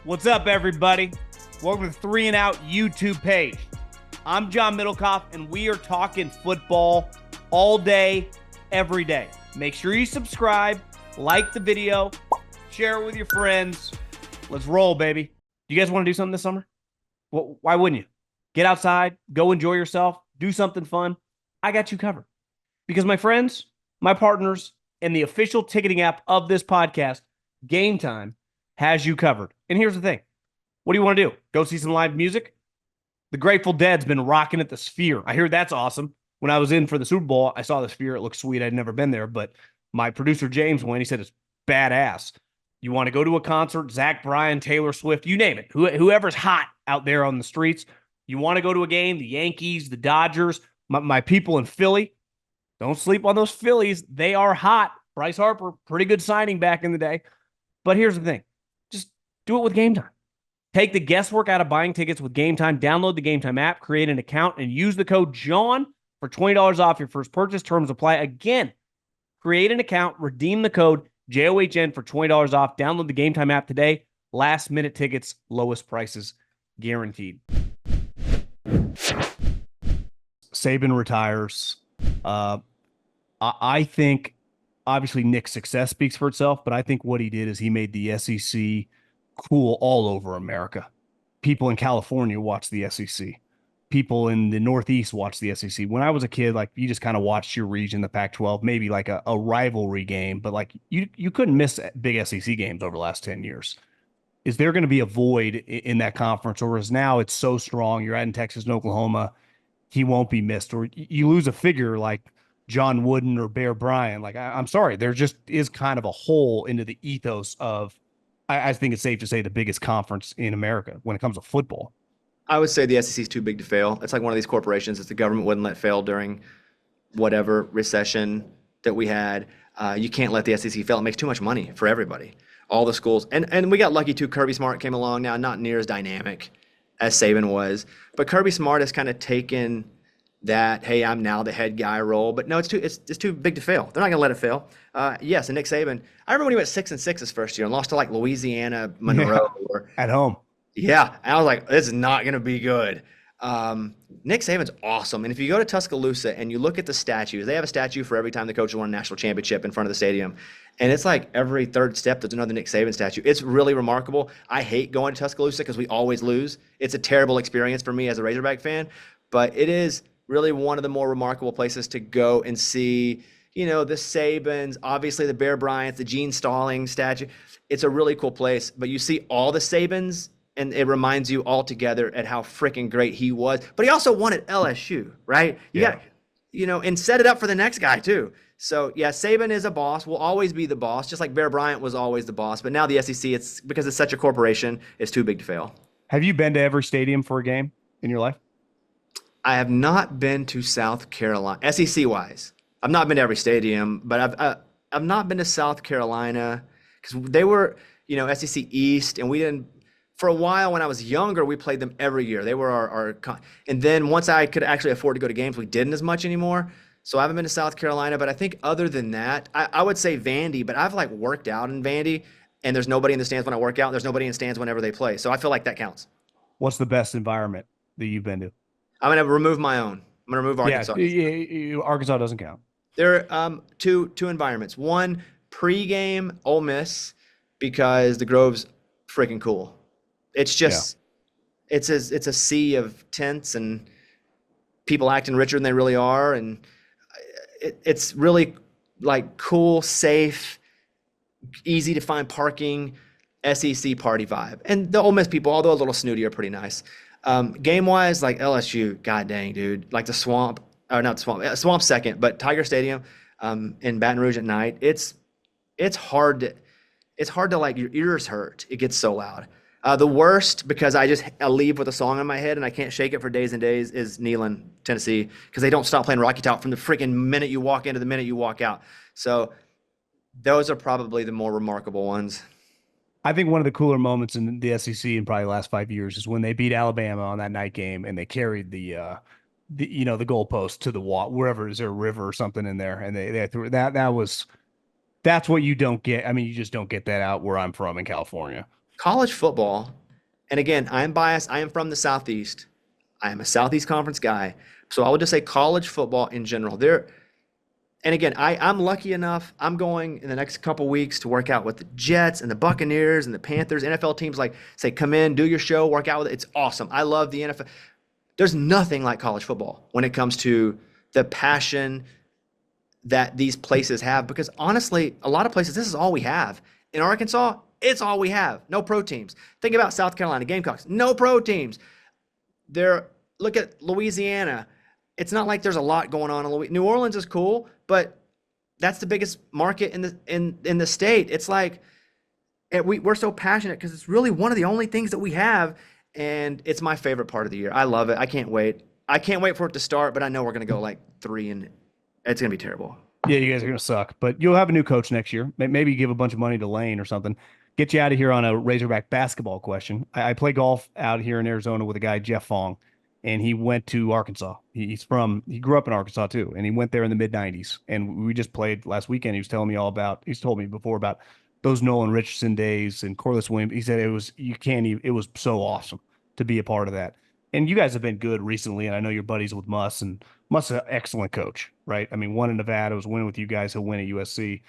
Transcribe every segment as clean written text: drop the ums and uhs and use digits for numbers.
What's up, everybody? Welcome to the 3 and Out YouTube page. I'm John Middlekauff, and we are talking football all day, every day. Make sure you subscribe, like the video, share it with your friends. Let's roll, baby. You guys want to do something this summer? Well, why wouldn't you? Get outside, go enjoy yourself, do something fun. I got you covered. Because my friends, my partners, and the official ticketing app of this podcast, Gametime, has you covered. And here's the thing. What do you want to do? Go see some live music? The Grateful Dead's been rocking at the Sphere. I hear that's awesome. When I was in for the Super Bowl, I saw the Sphere. It looked sweet. I'd never been there, but my producer, James, went. He said it's badass. You want to go to a concert, Zach Bryan, Taylor Swift, you name it. Whoever's hot out there on the streets. You want to go to a game, the Yankees, the Dodgers, my people in Philly. Don't sleep on those Phillies. They are hot. Bryce Harper, pretty good signing back in the day. But here's the thing. Just do it with Gametime. Take the guesswork out of buying tickets with Gametime. Download the Gametime app, create an account, and use the code JOHN for $20 off your first purchase. Terms apply. Again, create an account, redeem the code JOHN for $20 off. Download the Gametime app today. Last minute tickets, lowest prices guaranteed. Saban retires. I think obviously Nick's success speaks for itself, but I think what he did is he made the SEC cool all over America. People in California watch the SEC. People in the Northeast watch the SEC. When I was a kid, like you just kind of watched your region, the Pac-12, maybe like a rivalry game, but like you couldn't miss big SEC games over the last 10 years. Is there going to be a void in that conference, or is now it's so strong, you're adding Texas and Oklahoma, he won't be missed, or you lose a figure like John Wooden or Bear Bryant? Like, I'm sorry, there just is kind of a hole into the ethos of, I think it's safe to say, the biggest conference in America when it comes to football. I would say the SEC is too big to fail. It's like one of these corporations that the government wouldn't let fail during whatever recession that we had. You can't let the SEC fail. It makes too much money for everybody, all the schools. And we got lucky too. Kirby Smart came along now, not near as dynamic as Saban was. But Kirby Smart has kind of taken that, hey, I'm now the head guy role. But no, it's too big to fail. They're not going to let it fail. Yes, and Nick Saban, I remember when he went 6-6 his first year and lost to like Louisiana, Monroe. Yeah, or, at home. Yeah, and I was like, this is not going to be good. Nick Saban's awesome. And if you go to Tuscaloosa and you look at the statues, they have a statue for every time the coach won a national championship in front of the stadium. And it's like every third step, there's another Nick Saban statue. It's really remarkable. I hate going to Tuscaloosa because we always lose. It's a terrible experience for me as a Razorback fan. But it is really one of the more remarkable places to go and see, the Sabans, obviously the Bear Bryants, the Gene Stalling statue. It's a really cool place. But you see all the Sabans, and it reminds you all together at how freaking great he was. But he also won at LSU, right? You got, and set it up for the next guy too. So yeah, Saban is a boss, will always be the boss, just like Bear Bryant was always the boss. But now the SEC, it's because it's such a corporation, it's too big to fail. Have you been to every stadium for a game in your life? I have not been to South Carolina, SEC wise. I've not been to every stadium, but I've not been to South Carolina because they were, SEC East, and we didn't. For a while when I was younger, we played them every year. They were our and then once I could actually afford to go to games, we didn't as much anymore. So I haven't been to South Carolina, but I think other than that, I would say Vandy, but I've like worked out in Vandy, and there's nobody in the stands when I work out. And there's nobody in the stands whenever they play. So I feel like that counts. What's the best environment that you've been to? I'm going to remove my own. I'm going to remove Arkansas. Yeah, Arkansas doesn't count. There are two environments. One, pregame Ole Miss, because the Grove's freaking cool. It's just, it's a sea of tents and people acting richer than they really are. And it's really like cool, safe, easy to find parking, SEC party vibe. And the Ole Miss people, although a little snooty, are pretty nice. Game-wise, like LSU, god dang, dude. Like the Swamp, or not the Swamp, Swamp second, but Tiger Stadium in Baton Rouge at night, it's hard to like, your ears hurt. It gets so loud. The worst, because I leave with a song in my head and I can't shake it for days and days, is Neyland, Tennessee, because they don't stop playing Rocky Top from the freaking minute you walk in to the minute you walk out. So those are probably the more remarkable ones. I think one of the cooler moments in the SEC in probably the last 5 years is when they beat Alabama on that night game and they carried the goalpost to the wall, wherever. Is there a river or something in there? And they threw that. That's what you don't get. I mean, you just don't get that out where I'm from in California. college football, and again, I am biased. I am from the Southeast. I am a Southeast Conference guy. So I would just say college football in general. And again, I'm lucky enough. I'm going in the next couple weeks to work out with the Jets and the Buccaneers and the Panthers. NFL teams like say, come in, do your show, work out with it. It's awesome. I love the NFL. There's nothing like college football when it comes to the passion that these places have. Because honestly, a lot of places, this is all we have. In Arkansas, it's all we have. No pro teams. Think about South Carolina Gamecocks. No pro teams. Look at Louisiana. It's not like there's a lot going on in Louisiana. New Orleans is cool, but that's the biggest market in the state. It's like we're so passionate because it's really one of the only things that we have, and it's my favorite part of the year. I love it. I can't wait. I can't wait for it to start, but I know we're going to go like 3 and it's going to be terrible. Yeah, you guys are going to suck, but you'll have a new coach next year. Maybe give a bunch of money to Lane or something. Get you out of here on a Razorback basketball question. I play golf out here in Arizona with a guy, Jeff Fong, and he went to Arkansas. He grew up in Arkansas too, and he went there in the mid-90s. And we just played last weekend. He's told me before about those Nolan Richardson days and Corliss Williams. He said it was so awesome to be a part of that. And you guys have been good recently, and I know you're buddies with Muss, and Muss is an excellent coach, right? I mean, won in Nevada, was winning with you guys, he'll win at USC.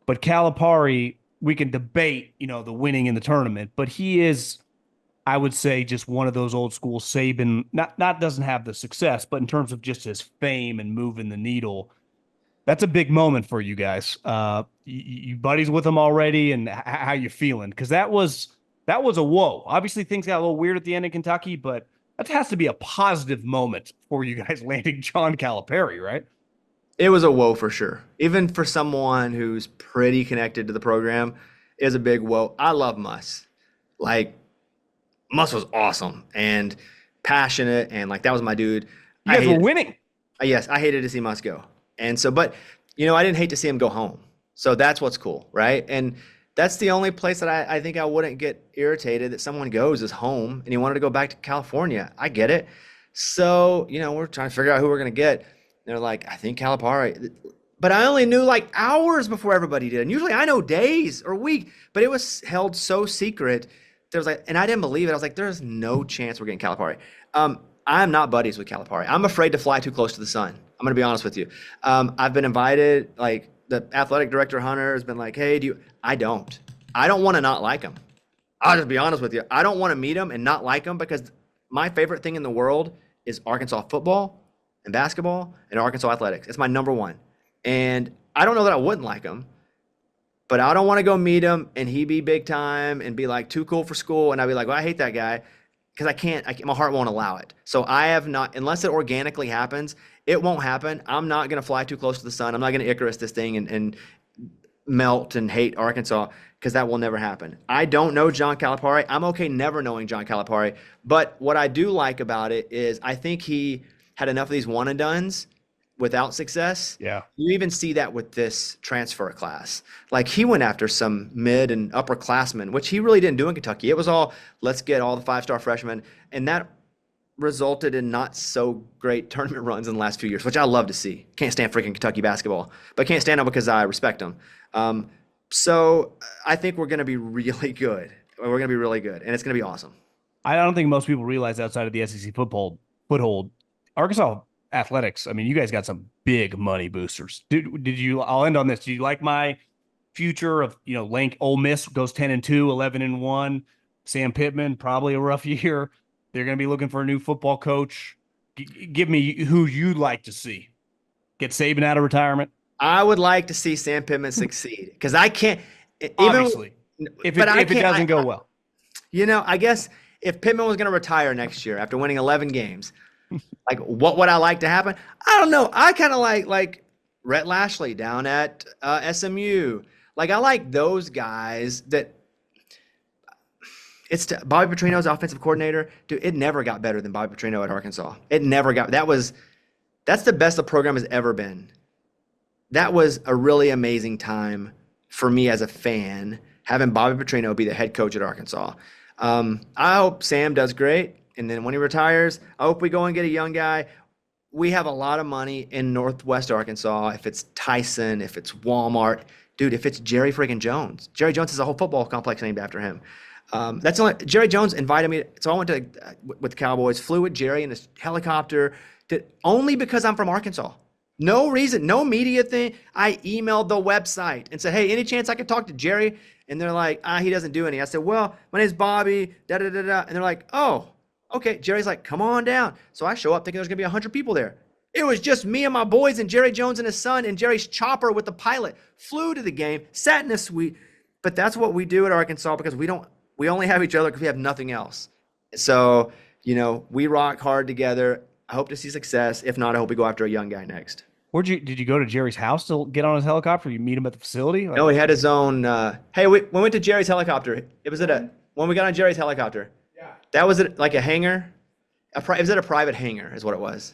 But Calipari, we can debate, the winning in the tournament, but he is, I would say, just one of those old school Saban, not doesn't have the success, but in terms of just his fame and moving the needle, that's a big moment for you guys. You buddies with him already, and how you feeling? Because that was a whoa. Obviously, things got a little weird at the end in Kentucky, but that has to be a positive moment for you guys landing John Calipari, right? It was a whoa for sure. Even for someone who's pretty connected to the program, is a big whoa. I love Muss. Like, Muss was awesome and passionate, and like that was my dude. You guys were winning. Yes, I hated to see Muss go. And so, but I didn't hate to see him go home. So that's what's cool, right? And that's the only place that I think I wouldn't get irritated that someone goes is home, and he wanted to go back to California. I get it. So, we're trying to figure out who we're going to get. They're like, I think Calipari. But I only knew like hours before everybody did. And usually I know days or week, but it was held so secret. And I didn't believe it. I was like, there's no chance we're getting Calipari. I'm not buddies with Calipari. I'm afraid to fly too close to the sun. I'm going to be honest with you. I've been invited, like the athletic director, Hunter, has been like, hey, I don't want to not like him. I'll just be honest with you. I don't want to meet him and not like him, because my favorite thing in the world is Arkansas football and basketball and Arkansas athletics. It's my number one. And I don't know that I wouldn't like him, but I don't want to go meet him and he be big time and be like too cool for school. And I'd be like, well, I hate that guy, because my heart won't allow it. So I have not, unless it organically happens, it won't happen. I'm not going to fly too close to the sun. I'm not going to Icarus this thing and melt and hate Arkansas, because that will never happen. I don't know John Calipari. I'm okay never knowing John Calipari. But what I do like about it is I think he had enough of these one and dones without success. Yeah. You even see that with this transfer class. Like, he went after some mid and upperclassmen, which he really didn't do in Kentucky. It was all, let's get all the 5-star freshmen. And that resulted in not so great tournament runs in the last few years, which I love to see. Can't stand freaking Kentucky basketball, but can't stand them because I respect them. So I think we're going to be really good. We're going to be really good, and it's going to be awesome. I don't think most people realize outside of the SEC foothold, Arkansas athletics, I mean, you guys got some big money boosters. I'll end on this. Do you like my future of, Ole Miss goes 10-2, 11-1, Sam Pittman, probably a rough year. They're going to be looking for a new football coach. Give me who you'd like to see. Get Saban out of retirement? I would like to see Sam Pittman succeed, because I can't. Obviously, if it doesn't go well. I guess if Pittman was going to retire next year after winning 11 games, like, what would I like to happen? I don't know. I kind of like Rhett Lashley down at SMU. Like, I like those guys that. Bobby Petrino's offensive coordinator. Dude, it never got better than Bobby Petrino at Arkansas. It never got. That's the best the program has ever been. That was a really amazing time for me as a fan, having Bobby Petrino be the head coach at Arkansas. I hope Sam does great, and then when he retires, I hope we go and get a young guy. We have a lot of money in Northwest Arkansas. If it's Tyson, if it's Walmart, dude, if it's Jerry friggin' Jones. Jerry Jones has a whole football complex named after him. That's only Jerry Jones invited me. So I went to with the Cowboys, flew with Jerry in this helicopter, only because I'm from Arkansas. No reason, no media thing. I emailed the website and said, hey, any chance I could talk to Jerry? And they're like, he doesn't do any. I said, well, my name's Bobby, da-da-da-da. And they're like, oh, okay. Jerry's like, come on down. So I show up thinking there's going to be 100 people there. It was just me and my boys and Jerry Jones and his son and Jerry's chopper with the pilot. Flew to the game, sat in a suite. But that's what we do at Arkansas because we only have each other because we have nothing else. So, we rock hard together. I hope to see success. If not, I hope we go after a young guy next. Did you go to Jerry's house to get on his helicopter? You meet him at the facility? No, he had his own. Hey, we went to Jerry's helicopter. It was when we got on Jerry's helicopter. Yeah. That was like a hangar. It was at a private hangar, is what it was.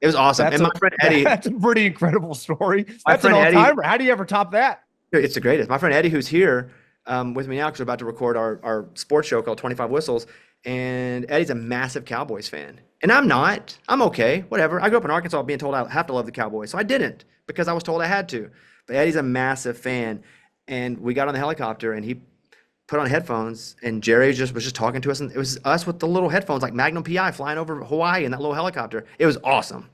It was awesome. And my friend Eddie. That's a pretty incredible story. That's an all-timer. How do you ever top that? It's the greatest. My friend Eddie, who's here with me now, because we're about to record our sports show called 25 Whistles. And Eddie's a massive Cowboys fan. And I'm not. I'm okay. Whatever. I grew up in Arkansas being told I have to love the Cowboys. So I didn't because I was told I had to. But Eddie's a massive fan. And we got on the helicopter and he put on headphones and Jerry was just talking to us. And it was us with the little headphones like Magnum PI flying over Hawaii in that little helicopter. It was awesome.